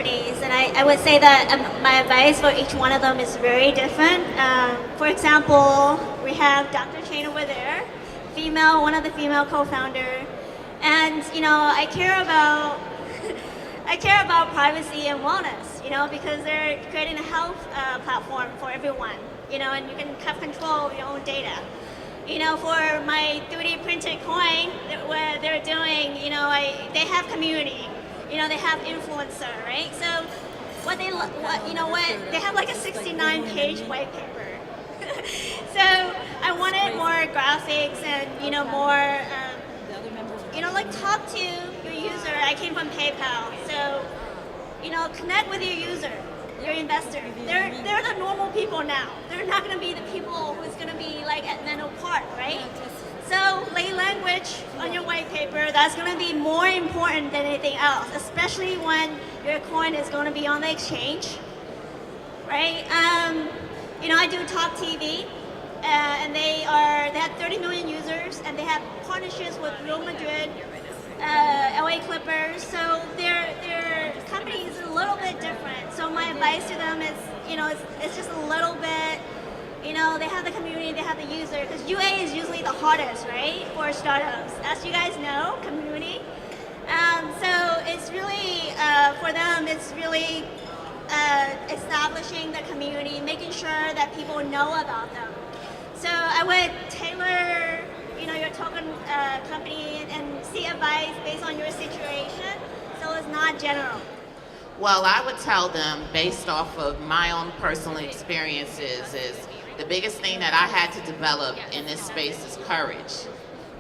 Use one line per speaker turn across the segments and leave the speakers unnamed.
companies, and I would say that my advice for each one of them is very different. For example, we have Dr. Chain over there, female, one of the female co-founder, and I care about I care about privacy and wellness, because they're creating a health platform for everyone, and you can have control of your own data. For my 3D printed coin, what they're doing, they have community, they have influencer, right? So they have like a 69-page white paper. So I wanted more graphics and, more, like talk to your user. I came from PayPal, so, connect with your user, your investor. They're the normal people now. They're not going to be the people who's going to be like at Menlo Park, right? So lay language on your white paper, that's going to be more important than anything else, especially when your coin is going to be on the exchange, right? I do Talk TV, and they have 30 million users, and they have partnerships with Real Madrid, LA Clippers, so their company is a little bit different. So my advice to them is, it's just a little bit, they have the community, they have the user, because UA is usually the hardest, right, for startups. As you guys know, community. So it's really, for them, it's really establishing the community, making sure that people know about them. So I would tailor, your token company and see advice based on your situation, so it's not general.
Well, I would tell them, based off of my own personal experiences, is the biggest thing that I had to develop in this space is courage.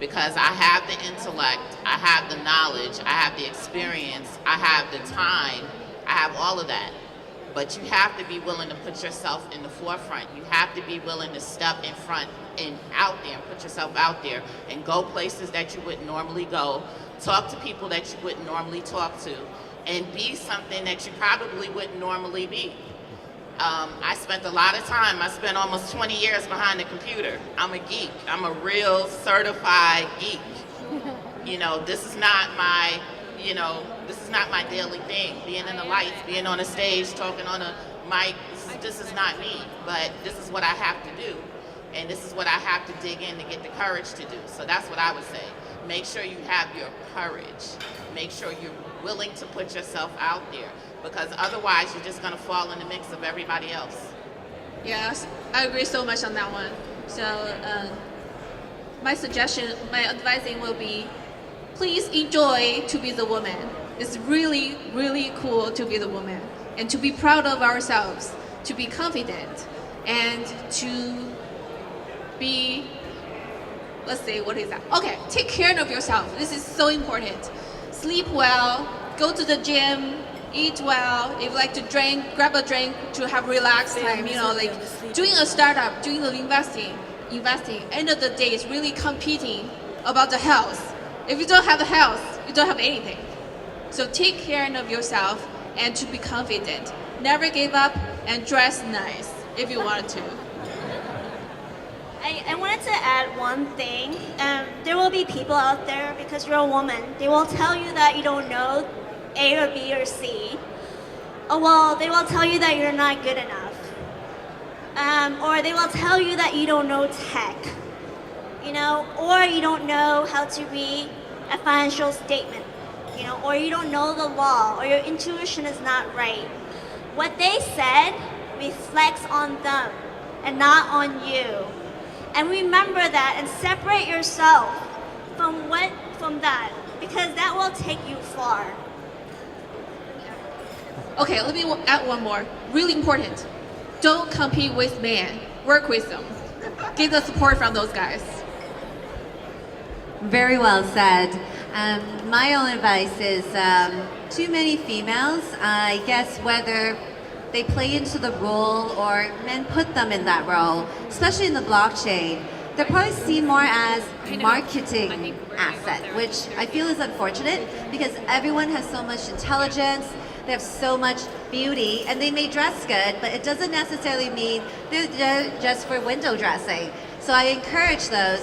Because I have the intellect, I have the knowledge, I have the experience, I have the time, I have all of that. But you have to be willing to put yourself in the forefront. You have to be willing to step in front and out there and put yourself out there and go places that you wouldn't normally go, talk to people that you wouldn't normally talk to, and be something that you probably wouldn't normally be. I spent a lot of time, I spent almost 20 years behind the computer. I'm a geek. I'm a real certified geek. This is not my, this is not my daily thing. Being in the lights, being on a stage, talking on a mic, this is not me. But this is what I have to do. And this is what I have to dig in to get the courage to do. So that's what I would say. Make sure you have your courage. Make sure you're willing to put yourself out there, because otherwise you're just going to fall in the mix of everybody else.
Yes, I agree so much on that one. So my advising will be, please enjoy to be the woman. It's really, really cool to be the woman, and to be proud of ourselves, to be confident, and to be, let's say, what is that? Okay, take care of yourself. This is so important. Sleep well, go to the gym, eat well. If you like to drink, grab a drink to have relaxed time. Like doing a startup, doing the investing. End of the day is really competing about the health. If you don't have the health, you don't have anything. So take care of yourself and to be confident. Never give up and dress nice if you want to.
I wanted to add one thing. There will be people out there, because you're a woman, they will tell you that you don't know A or B or C. They will tell you that you're not good enough. Or they will tell you that you don't know tech. Or you don't know how to read a financial statement. Or you don't know the law, or your intuition is not right. What they said reflects on them and not on you. And remember that and separate yourself from that, because that will take you far.
Okay, let me add one more. Really important. Don't compete with men. Work with them. Get the support from those guys.
Very well said. My own advice is too many females, I guess whether they play into the role or men put them in that role, especially in the blockchain, they're probably seen more as marketing asset, which I feel is unfortunate because everyone has so much intelligence, they have so much beauty, and they may dress good, but it doesn't necessarily mean they're just for window dressing. So I encourage those,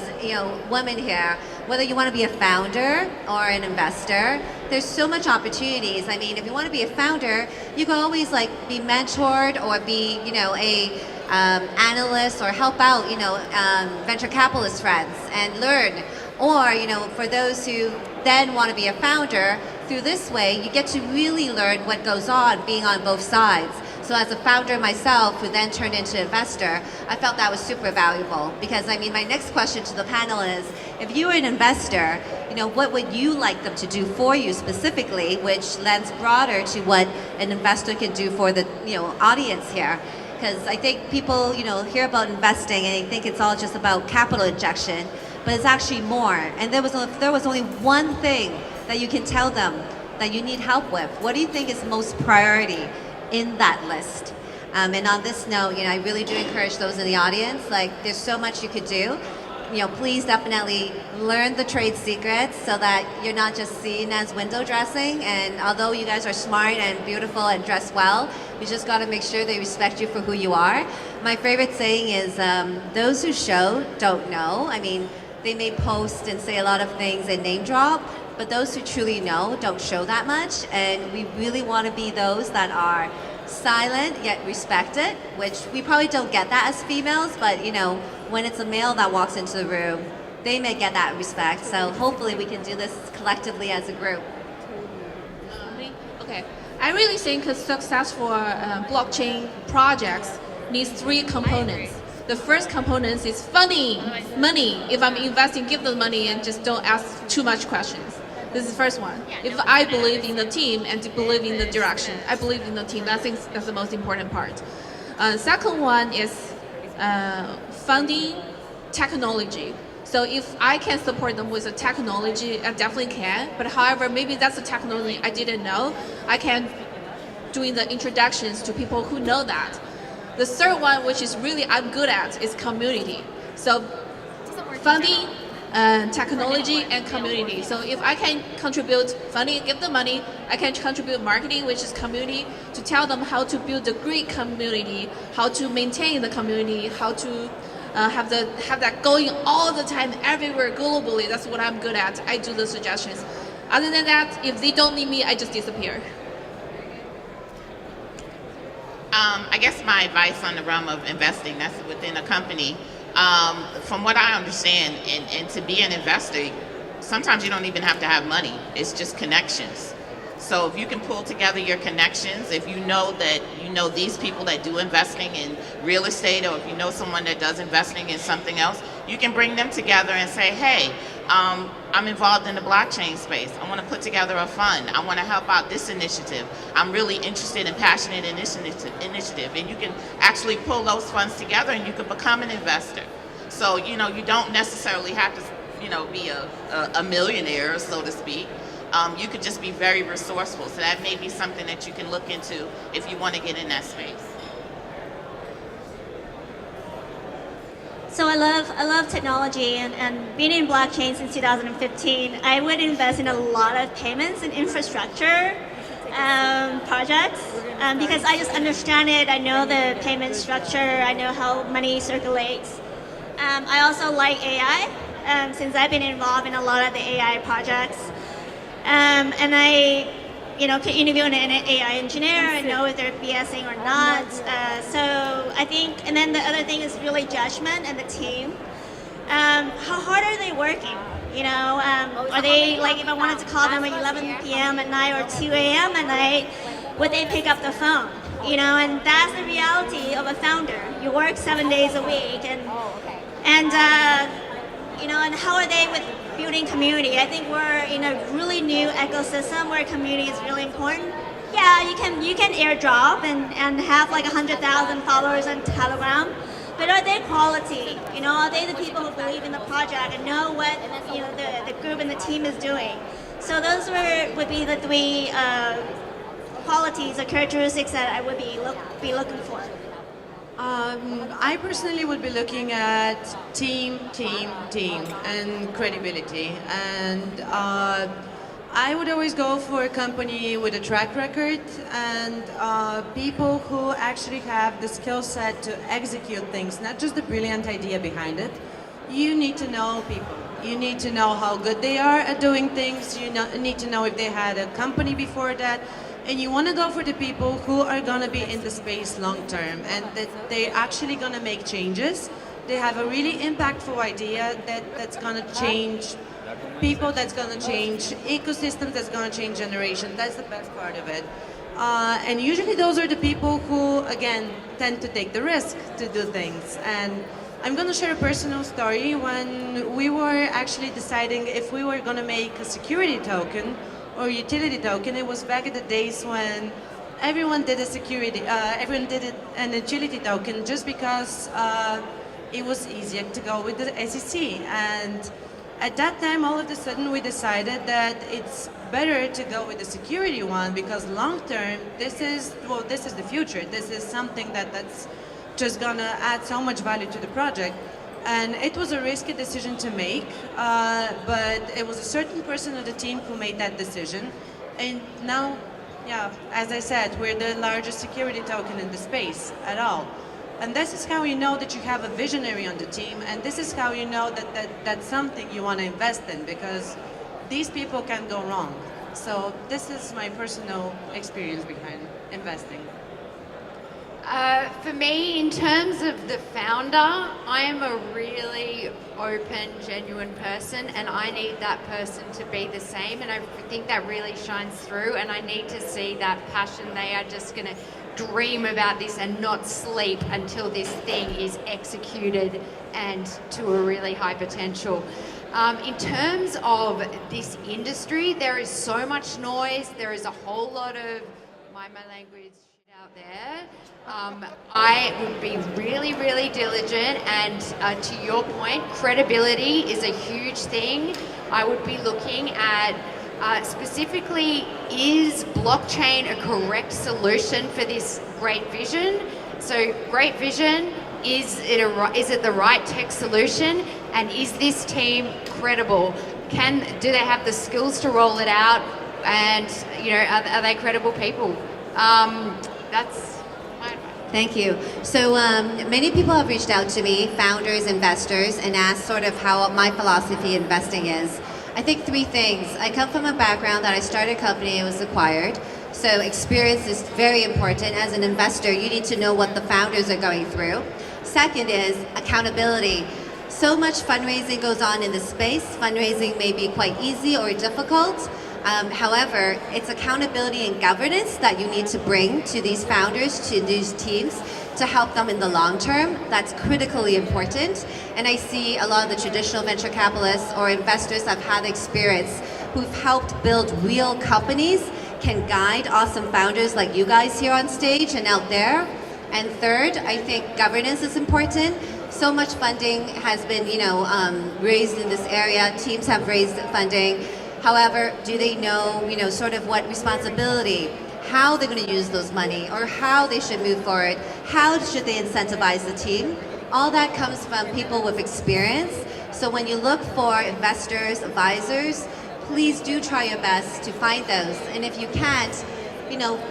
women here, whether you want to be a founder or an investor, there's so much opportunities. I mean, if you want to be a founder, you can always like be mentored or be, you know, a analyst or help out, you know, venture capitalist friends and learn. Or, you know, for those who then want to be a founder, through this way, you get to really learn what goes on being on both sides. So as a founder myself, who then turned into investor, I felt that was super valuable. Because I mean, my next question to the panel is, if you were an investor, you know, what would you like them to do for you specifically, which lends broader to what an investor can do for the, you know, audience here. Because I think people, you know, hear about investing and they think it's all just about capital injection, but it's actually more. And there was only one thing that you can tell them that you need help with, what do you think is most priority in that list? And on this note, you know, I really do encourage those in the audience, like there's so much you could do. You know, please definitely learn the trade secrets so that you're not just seen as window dressing. And although you guys are smart and beautiful and dress well, you just got to make sure they respect you for who you are. My favorite saying is, those who show don't know. I mean, they may post and say a lot of things and name drop, but those who truly know don't show that much. And we really want to be those that are silent yet respected, which we probably don't get that as females, but you know, when it's a male that walks into the room, they may get that respect. So hopefully we can do this collectively as a group.
Okay, I really think a successful blockchain projects needs 3 components. The first component is funding, money. If I'm investing, give the money and just don't ask too much questions. This is the first one. If I believe in the team and believe in the direction, I believe in the team. I think that's the most important part. Second one is funding technology. So if I can support them with the technology, I definitely can. But however, maybe that's the technology I didn't know. I can doing the introductions to people who know that. The third one, which is really I'm good at, is community. So funding, technology, and community. So if I can contribute funding, give them money, I can contribute marketing, which is community, to tell them how to build a great community, how to maintain the community, how to have that going all the time, everywhere, globally. That's what I'm good at. I do the suggestions. Other than that, if they don't need me, I just disappear.
I guess my advice on the realm of investing, that's within a company, from what I understand, and to be an investor, sometimes you don't even have to have money. It's just connections. So if you can pull together your connections, if you know that you know these people that do investing in real estate, or if you know someone that does investing in something else, you can bring them together and say, hey, I'm involved in the blockchain space. I want to put together a fund. I want to help out this initiative. I'm really interested and passionate in this initiative. And you can actually pull those funds together and you can become an investor. So, you know, you don't necessarily have to, you know, be a millionaire, so to speak. You could just be very resourceful. So that may be something that you can look into if you want to get in that space.
So I love technology, and being in blockchain since 2015, I would invest in a lot of payments and infrastructure projects because I just understand it. I know the payment structure. I know how money circulates. I also like AI since I've been involved in a lot of the AI projects. And I, you know, can interview an AI engineer and know if they're BSing or not. So I think, and then the other thing is really judgment and the team. How hard are they working? You know, are they, like, if I wanted to call them at 11 p.m. at night or 2 a.m. at night, would they pick up the phone? You know, and that's the reality of a founder. You work 7 days a week, and you know, and how are they with building community? I think we're in a really new ecosystem where community is really important. Yeah, you can airdrop and have like 100,000 followers on Telegram, but are they quality? You know, are they the people who believe in the project and know what, you know, the group and the team is doing? So those would be the 3 qualities or characteristics that I would be looking for.
I personally would be looking at team, and credibility. And I would always go for a company with a track record and people who actually have the skill set to execute things, not just the brilliant idea behind it. You need to know people. You need to know how good they are at doing things. You need to know if they had a company before that. And you want to go for the people who are going to be in the space long term and that they're actually going to make changes. They have a really impactful idea that's going to change people, that's going to change ecosystems, that's going to change generation. That's the best part of it. And usually those are the people who, again, tend to take the risk to do things. And I'm going to share a personal story. When we were actually deciding if we were going to make a security token or utility token, it was back in the days when everyone did everyone did an utility token just because it was easier to go with the SEC. And at that time, all of a sudden, we decided that it's better to go with the security one because long term, this is the future. This is something that's just gonna add so much value to the project. And it was a risky decision to make, but it was a certain person on the team who made that decision. And now, yeah, as I said, we're the largest security token in the space at all. And this is how you know that you have a visionary on the team, and this is how you know that that's something you want to invest in, because these people can go wrong. So this is my personal experience behind investing.
For me, in terms of the founder, I am a really open, genuine person, and I need that person to be the same, and I think that really shines through, and I need to see that passion. They are just going to dream about this and not sleep until this thing is executed and to a really high potential. In terms of this industry, there is so much noise. There is a whole lot of, mind my language, shit out there. I would be really, really diligent, and to your point, credibility is a huge thing. I would be looking at specifically, is blockchain a correct solution for this great vision? So great vision, is it the right tech solution? And is this team credible? Do they have the skills to roll it out? And are they credible people? That's my advice.
Thank you. So many people have reached out to me, founders, investors, and asked sort of how my philosophy in investing is. I think three things. I come from a background that I started a company, it was acquired. So experience is very important. As an investor, you need to know what the founders are going through. Second is accountability. So much fundraising goes on in this space. Fundraising may be quite easy or difficult. However, it's accountability and governance that you need to bring to these founders, to these teams, to help them in the long term. That's critically important. And I see a lot of the traditional venture capitalists or investors that have had experience who've helped build real companies can guide awesome founders like you guys here on stage and out there. And third, I think governance is important. So much funding has been, raised in this area. Teams have raised funding. However, do they know, sort of what responsibility, how they're going to use those money, or how they should move forward? How should they incentivize the team? All that comes from people with experience. So when you look for investors, advisors, please do try your best to find those. And if you can't,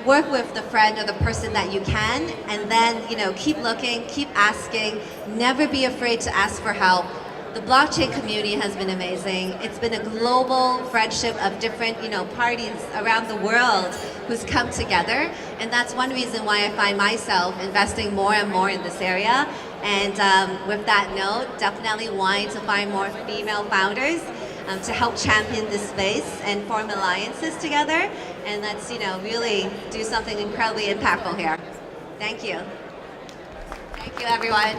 work with the friend or the person that you can, and then, keep looking, keep asking, never be afraid to ask for help. The blockchain community has been amazing. It's been a global friendship of different, parties around the world who's come together. And that's one reason why I find myself investing more and more in this area. And with that note, definitely wanting to find more female founders to help champion this space and form alliances together. And let's, really do something incredibly impactful here. Thank you. Thank you, everyone.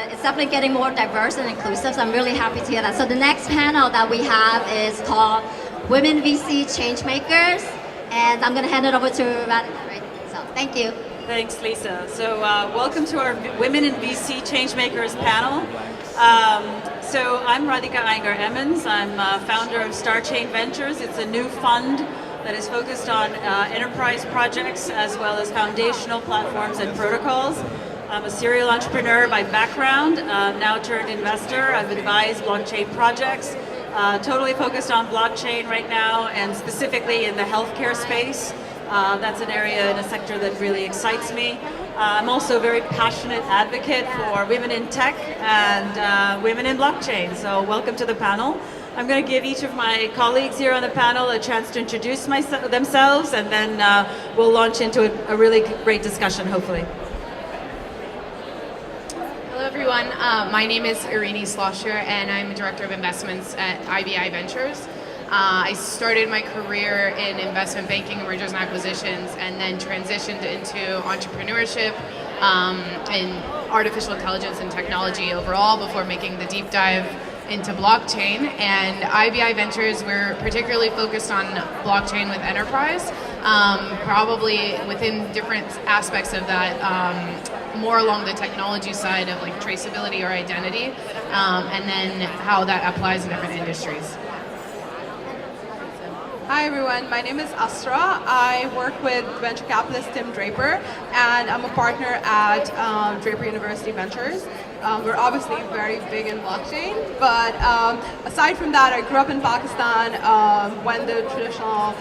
It's definitely getting more diverse and inclusive, so I'm really happy to hear that. So the next panel that we have is called Women VC Changemakers, and I'm going to hand it over to Radhika. Right? So thank you.
Thanks, Lisa. So welcome to our Women in VC Changemakers panel. So I'm Radhika Iyengar-Emmons. I'm founder of StarChain Ventures. It's a new fund that is focused on enterprise projects as well as foundational platforms and protocols. I'm a serial entrepreneur by background, now turned investor. I've advised blockchain projects, totally focused on blockchain right now, and specifically in the healthcare space. That's an area in a sector that really excites me. I'm also a very passionate advocate for women in tech and women in blockchain. So welcome to the panel. I'm going to give each of my colleagues here on the panel a chance to introduce themselves, and then we'll launch into a really great discussion, hopefully.
Hello everyone, my name is Irini Slosher and I'm a Director of Investments at IBI Ventures. I started my career in investment banking, mergers and acquisitions, and then transitioned into entrepreneurship in artificial intelligence and technology overall before making the deep dive into blockchain. And IBI Ventures, we're particularly focused on blockchain with enterprise, probably within different aspects of that, more along the technology side of like traceability or identity, and then how that applies in different industries.
Hi everyone, my name is Asra. I work with venture capitalist Tim Draper, and I'm a partner at Draper University Ventures. We're obviously very big in blockchain, but aside from that, I grew up in Pakistan when the traditional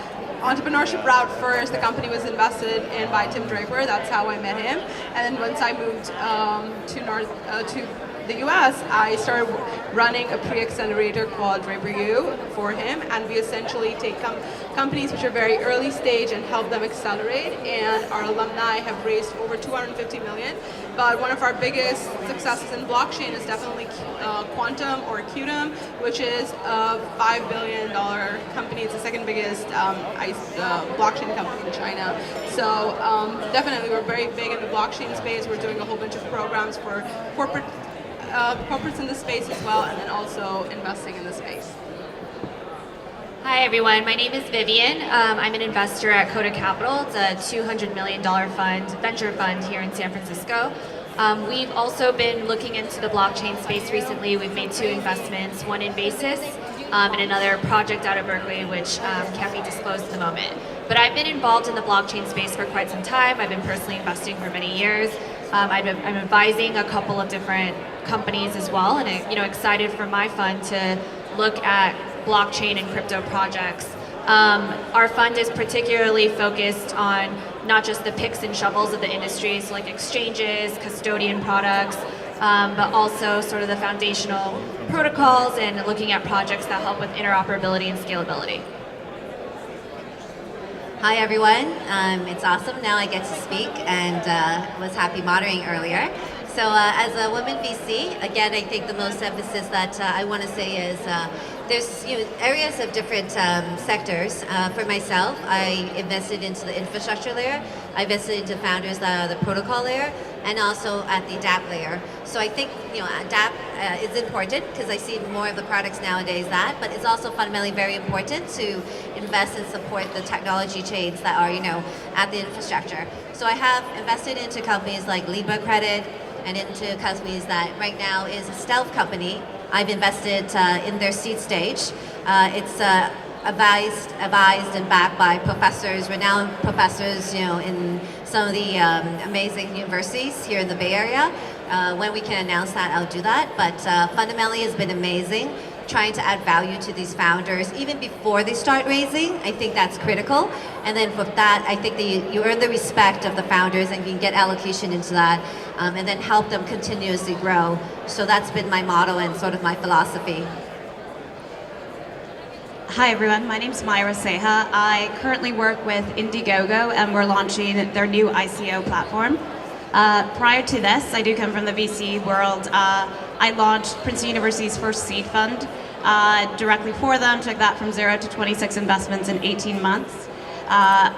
entrepreneurship route first. The company was invested in by Tim Draper. That's how I met him. And then once I moved to the US, I started running a pre-accelerator called Draper U for him, and we essentially take companies which are very early stage and help them accelerate, and our alumni have raised over 250 million. But one of our biggest successes in blockchain is definitely Quantum or Qtum, which is a $5 billion company. It's the second biggest blockchain company in China. So definitely we're very big in the blockchain space. We're doing a whole bunch of programs for corporates in the space as well, and then also investing in the space.
Hi everyone, my name is Vivian. I'm an investor at Coda Capital. It's a $200 million venture fund here in San Francisco. We've also been looking into the blockchain space recently. We've made 2 investments, one in Basis and another project out of Berkeley, which can't be disclosed at the moment. But I've been involved in the blockchain space for quite some time. I've been personally investing for many years. I'm advising a couple of different companies as well, and I'm excited for my fund to look at blockchain and crypto projects. Our fund is particularly focused on not just the picks and shovels of the industry, so like exchanges, custodian products, but also sort of the foundational protocols and looking at projects that help with interoperability and scalability.
Hi everyone, it's awesome. Now I get to speak, and was happy moderating earlier. So as a woman VC, again, I think the most emphasis that I want to say is there's areas of different sectors. For myself, I invested into the infrastructure layer. I invested into founders that are the protocol layer, and also at the DApp layer. So I think DApp is important because I see more of the products nowadays but it's also fundamentally very important to invest and support the technology chains that are at the infrastructure. So I have invested into companies like Libra Credit, and into companies that right now is a stealth company. I've invested in their seed stage. It's advised and backed by professors, renowned professors, in some of the amazing universities here in the Bay Area. When we can announce that, I'll do that. But fundamentally, it's been amazing trying to add value to these founders even before they start raising. I think that's critical. And then with that, I think that you earn the respect of the founders and you can get allocation into that, and then help them continuously grow. So that's been my motto and sort of my philosophy.
Hi everyone, my name is Myra Seha. I currently work with Indiegogo, and we're launching their new ICO platform. Prior to this, I do come from the VC world. I launched Princeton University's first seed fund directly for them, took that from 0 to 26 investments in 18 months,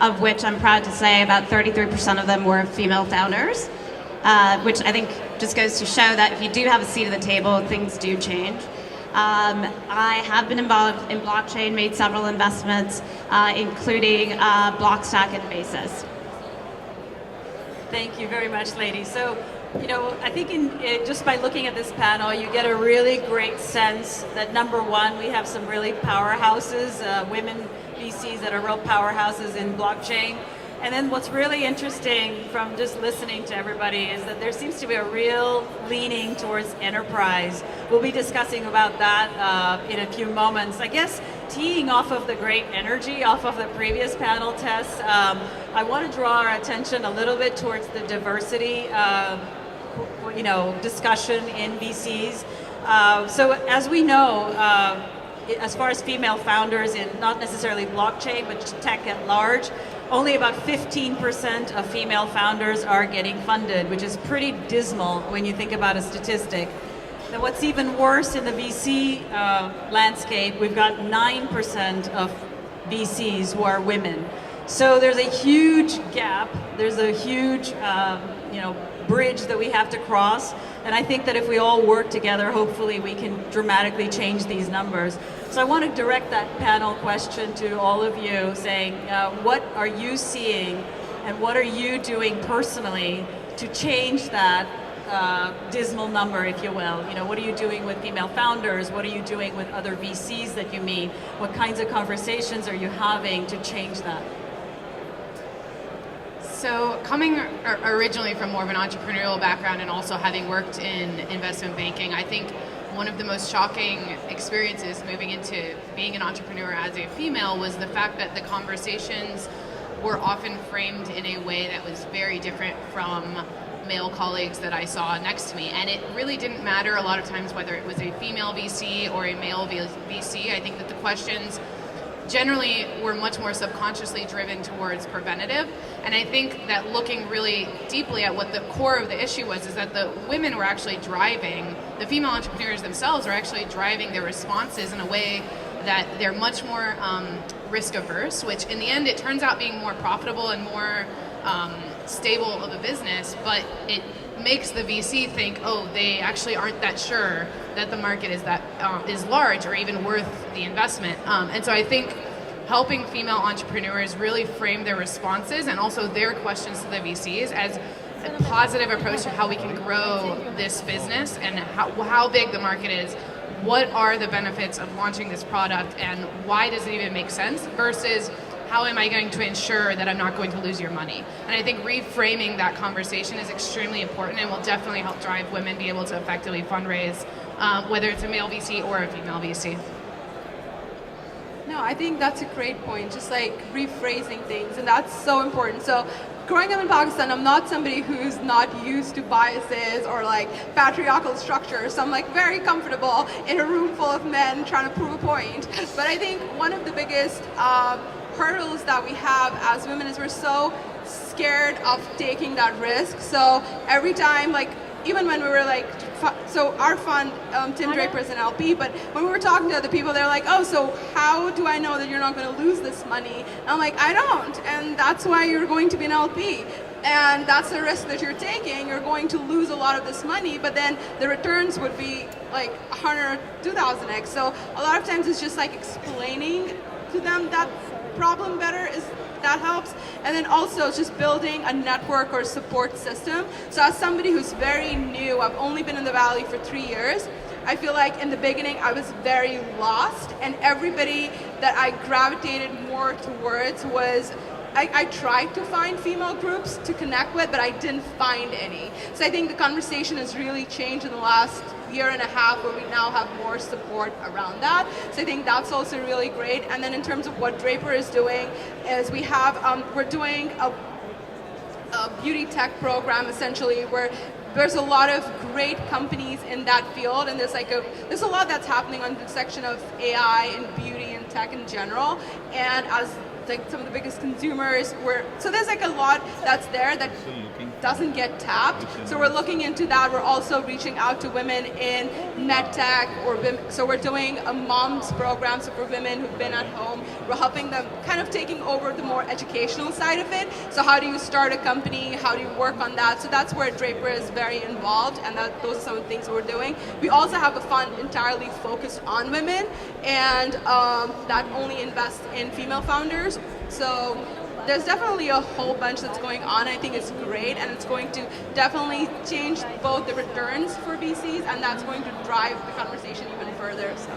of which I'm proud to say about 33% of them were female founders, which I think just goes to show that if you do have a seat at the table, things do change. I have been involved in blockchain, made several investments, including Blockstack and Basis.
Thank you very much, ladies. So, I think just by looking at this panel, you get a really great sense that number one, we have some really powerhouses, women VCs that are real powerhouses in blockchain. And then what's really interesting from just listening to everybody is that there seems to be a real leaning towards enterprise. We'll be discussing about that in a few moments. I guess teeing off of the great energy off of the previous panel tests, I want to draw our attention a little bit towards the diversity, discussion in VCs. So as we know, as far as female founders in not necessarily blockchain, but tech at large, only about 15% of female founders are getting funded, which is pretty dismal when you think about a statistic. Now, what's even worse in the VC landscape, we've got 9% of VCs who are women. So there's a huge gap. There's a huge, bridge that we have to cross. And I think that if we all work together, hopefully we can dramatically change these numbers. So I want to direct that panel question to all of you, saying, what are you seeing and what are you doing personally to change that dismal number, if you will? What are you doing with female founders? What are you doing with other VCs that you meet? What kinds of conversations are you having to change that?
So coming originally from more of an entrepreneurial background and also having worked in investment banking, I think one of the most shocking experiences moving into being an entrepreneur as a female was the fact that the conversations were often framed in a way that was very different from male colleagues that I saw next to me. And it really didn't matter a lot of times whether it was a female VC or a male VC. I think that the questions generally were much more subconsciously driven towards preventative. And I think that looking really deeply at what the core of the issue was is that the women were actually driving, the female entrepreneurs themselves are actually driving their responses in a way that they're much more risk averse, which in the end it turns out being more profitable and more stable of a business, but it makes the VC think, oh, they actually aren't that sure that the market is that is large or even worth the investment. And so I think helping female entrepreneurs really frame their responses and also their questions to the VCs as a positive approach to how we can grow this business and how big the market is. What are the benefits of launching this product and why does it even make sense versus how am I going to ensure that I'm not going to lose your money? And I think reframing that conversation is extremely important and will definitely help drive women be able to effectively fundraise, whether it's a male VC or a female VC.
No, I think that's a great point, just like rephrasing things, and that's so important. So growing up in Pakistan, I'm not somebody who's not used to biases or like patriarchal structures, so I'm like very comfortable in a room full of men trying to prove a point. But I think one of the biggest hurdles that we have as women is we're so scared of taking that risk. So every time, like even when we were like, so our fund, Tim Draper is an LP, but when we were talking to other people, they're like, oh, so how do I know that you're not going to lose this money? And I'm like, I don't, and that's why you're going to be an LP. And that's the risk that you're taking. You're going to lose a lot of this money, but then the returns would be like 100, 2000x. So a lot of times it's just like explaining to them that problem better is that helps. And then also just building a network or support system. So as somebody who's very new, I've only been in the Valley for 3 years. I feel like in the beginning I was very lost, and everybody that I gravitated more towards was I tried to find female groups to connect with, but I didn't find any. So I think the conversation has really changed in the last year and a half, where we now have more support around that. So I think that's also really great. And then in terms of what Draper is doing, is we have we're doing a beauty tech program essentially, where there's a lot of great companies in that field, and there's a lot that's happening on the section of AI and beauty and tech in general. And as like some of the biggest consumers so there's like a lot that's there that doesn't get tapped. So we're looking into that. We're also reaching out to women in med tech so we're doing a moms program. So for women who've been at home, we're helping them kind of taking over the more educational side of it. So how do you start a company? How do you work on that? So that's where Draper is very involved, and those are some of the things we're doing. We also have a fund entirely focused on women, and that only invests in female founders. So there's definitely a whole bunch that's going on. I think it's great, and it's going to definitely change both the returns for VCs, and that's going to drive the conversation even further. So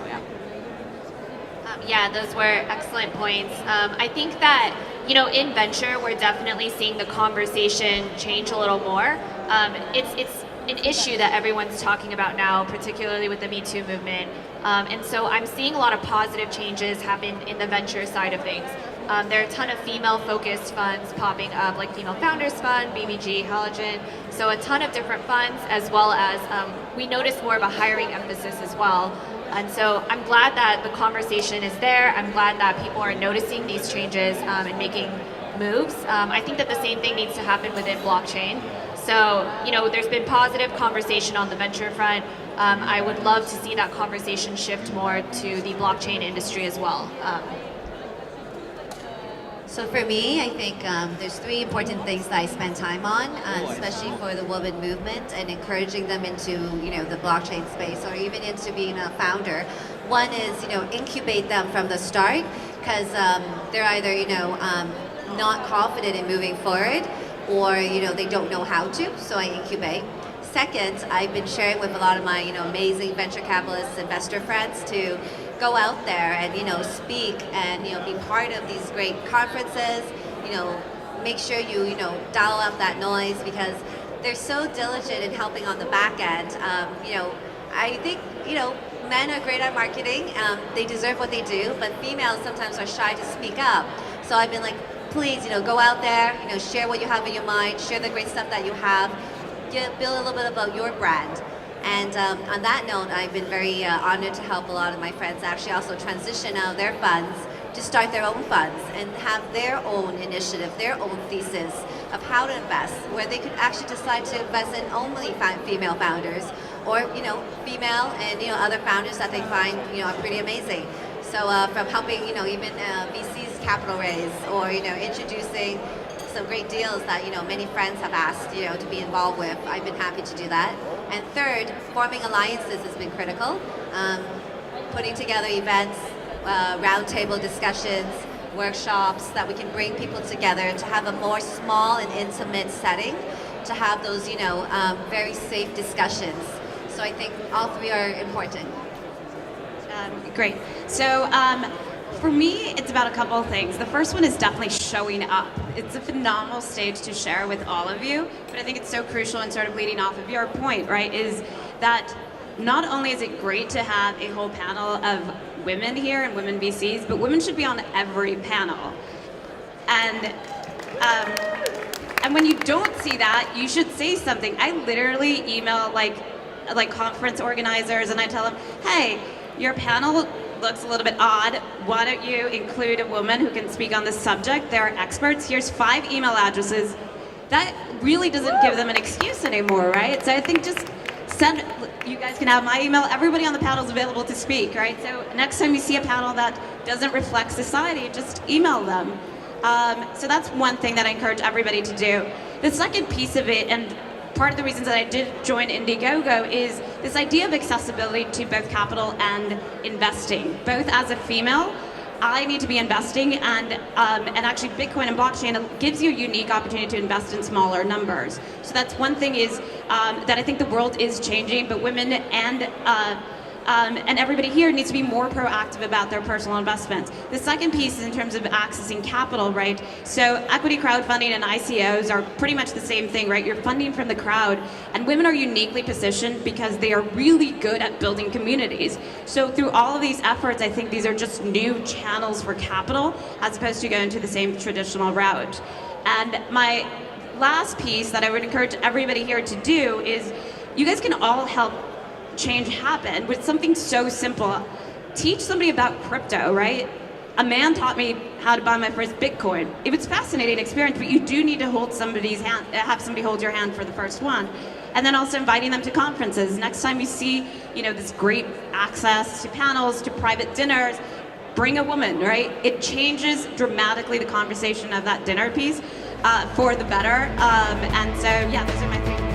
yeah, those were excellent points. I think that, in venture, we're definitely seeing the conversation change a little more. It's an issue that everyone's talking about now, particularly with the Me Too movement. And so I'm seeing a lot of positive changes happen in the venture side of things. There are a ton of female-focused funds popping up, like Female Founders Fund, BBG, Halogen, so a ton of different funds, as well as we notice more of a hiring emphasis as well. And so I'm glad that the conversation is there. I'm glad that people are noticing these changes and making moves. I think that the same thing needs to happen within blockchain. So, there's been positive conversation on the venture front. I would love to see that conversation shift more to the blockchain industry as well.
So for me, I think there's three important things that I spend time on, especially for the woman movement and encouraging them into, the blockchain space or even into being a founder. One is, incubate them from the start, because they're either, not confident in moving forward, or they don't know how to. So I incubate. Second, I've been sharing with a lot of my amazing venture capitalists, investor friends to go out there and speak and be part of these great conferences. Make sure you dial up that noise, because they're so diligent in helping on the back end. I think men are great at marketing. They deserve what they do, but females sometimes are shy to speak up. So I've been like, please, go out there, share what you have in your mind, share the great stuff that you have, build a little bit about your brand. And on that note, I've been very honored to help a lot of my friends actually also transition out of their funds to start their own funds and have their own initiative, their own thesis of how to invest, where they could actually decide to invest in only female founders, or female and other founders that they find are pretty amazing. So from helping even VC's capital raise, or introducing some great deals that many friends have asked to be involved with, I've been happy to do that. And third, forming alliances has been critical. Putting together events, roundtable discussions, workshops that we can bring people together to have a more small and intimate setting, to have those very safe discussions. So I think all three are important.
Great. So for me, it's about a couple of things. The first one is definitely showing up. It's a phenomenal stage to share with all of you, but I think it's so crucial, and sort of leading off of your point, right, is that not only is it great to have a whole panel of women here and women VCs, but women should be on every panel. And when you don't see that, you should say something. I literally email like conference organizers, and I tell them, hey, your panel looks a little bit odd. Why don't you include a woman who can speak on this subject? They're experts. Here's 5 email addresses. That really doesn't give them an excuse anymore, right? So I think just send, you guys can have my email. Everybody on the panel is available to speak, right? So next time you see a panel that doesn't reflect society, just email them. So that's one thing that I encourage everybody to do. The second piece of it, and part of the reasons that I did join Indiegogo, is this idea of accessibility to both capital and investing. Both as a female, I need to be investing, and actually Bitcoin and blockchain gives you a unique opportunity to invest in smaller numbers. So that's one thing, is that I think the world is changing, but women and everybody here needs to be more proactive about their personal investments. The second piece is in terms of accessing capital, right? So equity crowdfunding and ICOs are pretty much the same thing, right? You're funding from the crowd, and women are uniquely positioned because they are really good at building communities. So through all of these efforts, I think these are just new channels for capital as opposed to going to the same traditional route. And my last piece that I would encourage everybody here to do is, you guys can all help change happen with something so simple. Teach somebody about crypto, right? A man taught me how to buy my first Bitcoin. It was a fascinating experience, but you do need to hold somebody's hand, have somebody hold your hand for the first one. And then also inviting them to conferences. Next time you see, this great access to panels, to private dinners, bring a woman, right? It changes dramatically the conversation of that dinner piece for the better. And so, yeah, those are my 3